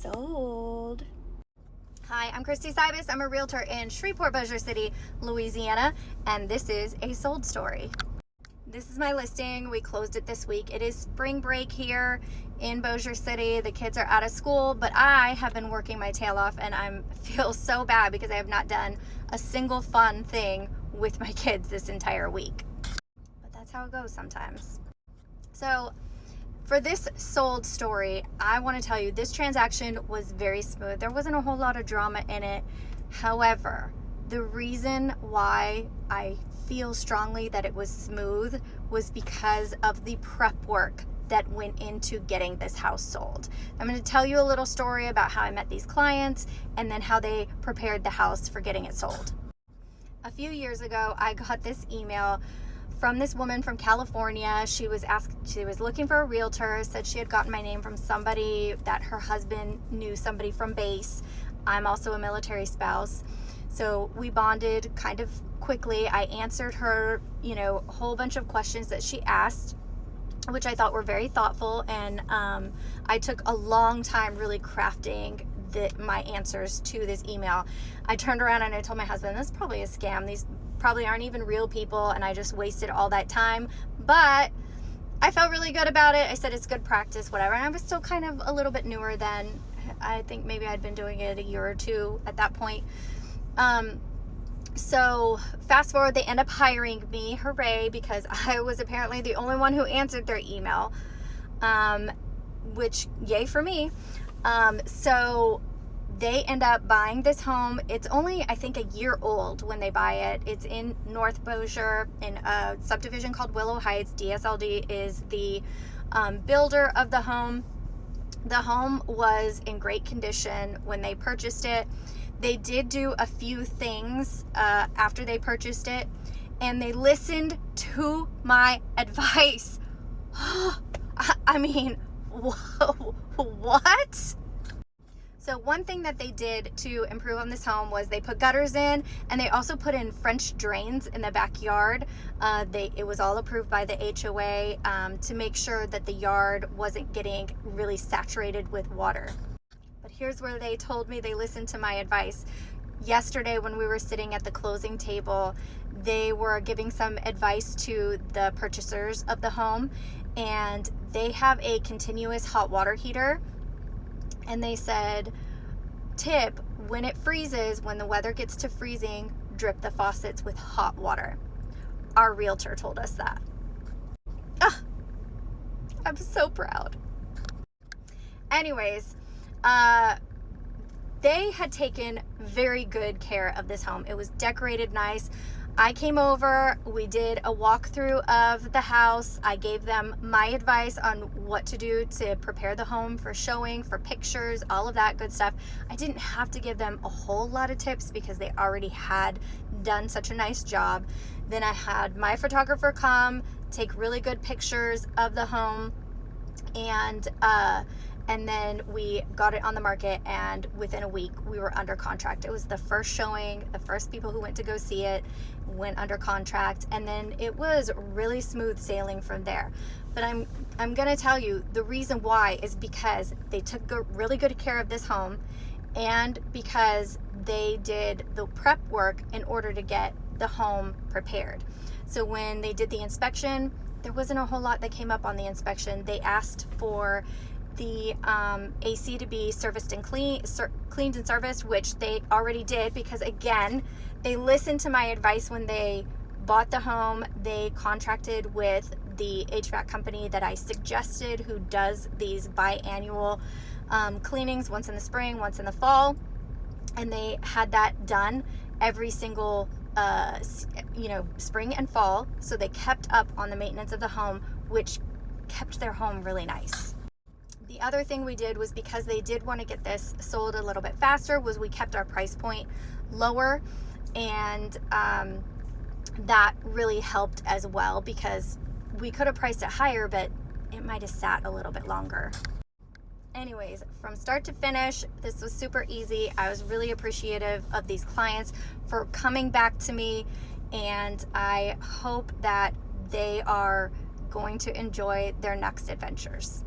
Sold. Hi, I'm Christy Cybus. I'm a realtor in Shreveport, Bossier City, Louisiana, and this is a sold story. This is my listing. We closed it this week. It is spring break here in Bossier City. The kids are out of school, but I have been working my tail off, and I feel so bad because I have not done a single fun thing with my kids this entire week. But that's how it goes sometimes. So for this sold story, I want to tell you this transaction was very smooth. There wasn't a whole lot of drama in it. However, the reason why I feel strongly that it was smooth was because of the prep work that went into getting this house sold. I'm going to tell you a little story about how I met these clients and then how they prepared the house for getting it sold. A few years ago, I got this email from this woman from California. She was looking for a realtor, said she had gotten my name from somebody that her husband knew somebody from base. I'm also a military spouse. So we bonded kind of quickly. I answered her, a whole bunch of questions that she asked, which I thought were very thoughtful. And I took a long time really crafting my answers to this email. I turned around and I told my husband, this is probably a scam. These probably aren't even real people, and I just wasted all that time. But I felt really good about it. I said it's good practice, whatever. And I was still kind of a little bit newer then. I think maybe I'd been doing it a year or two at that point. So fast forward, they end up hiring me. Hooray, because I was apparently the only one who answered their email, which yay for me. So they end up buying this home. It's only, I think, a year old when they buy it. It's in North Bossier in a subdivision called Willow Heights. DSLD is the builder of the home. The home was in great condition when they purchased it. They did do a few things after they purchased it, and they listened to my advice. I mean, what? So one thing that they did to improve on this home was they put gutters in, and they also put in French drains in the backyard. It was all approved by the HOA to make sure that the yard wasn't getting really saturated with water. But here's where they told me they listened to my advice. Yesterday when we were sitting at the closing table, they were giving some advice to the purchasers of the home, and they have a continuous hot water heater. And they said, tip, when it freezes, when the weather gets to freezing, drip the faucets with hot water. Our realtor told us that. I'm so proud. Anyways, they had taken very good care of this home. It was decorated nice. I came over, we did a walkthrough of the house. I gave them my advice on what to do to prepare the home for showing, for pictures, all of that good stuff. I didn't have to give them a whole lot of tips because they already had done such a nice job. Then I had my photographer come, take really good pictures of the home, and then we got it on the market, and within a week we were under contract. It was the first showing, the first people who went to go see it went under contract, and then it was really smooth sailing from there. But I'm gonna tell you the reason why is because they took really good care of this home, and because they did the prep work in order to get the home prepared. So when they did the inspection, there wasn't a whole lot that came up on the inspection. They asked for the AC to be serviced and cleaned and serviced, which they already did, because again, they listened to my advice when they bought the home. They contracted with the HVAC company that I suggested, who does these biannual cleanings, once in the spring, once in the fall, and they had that done every single spring and fall. So they kept up on the maintenance of the home, which kept their home really nice. The other thing we did was, because they did want to get this sold a little bit faster, was we kept our price point lower, and that really helped as well, because we could have priced it higher, but it might have sat a little bit longer. Anyways, from start to finish, this was super easy. I was really appreciative of these clients for coming back to me, and I hope that they are going to enjoy their next adventures.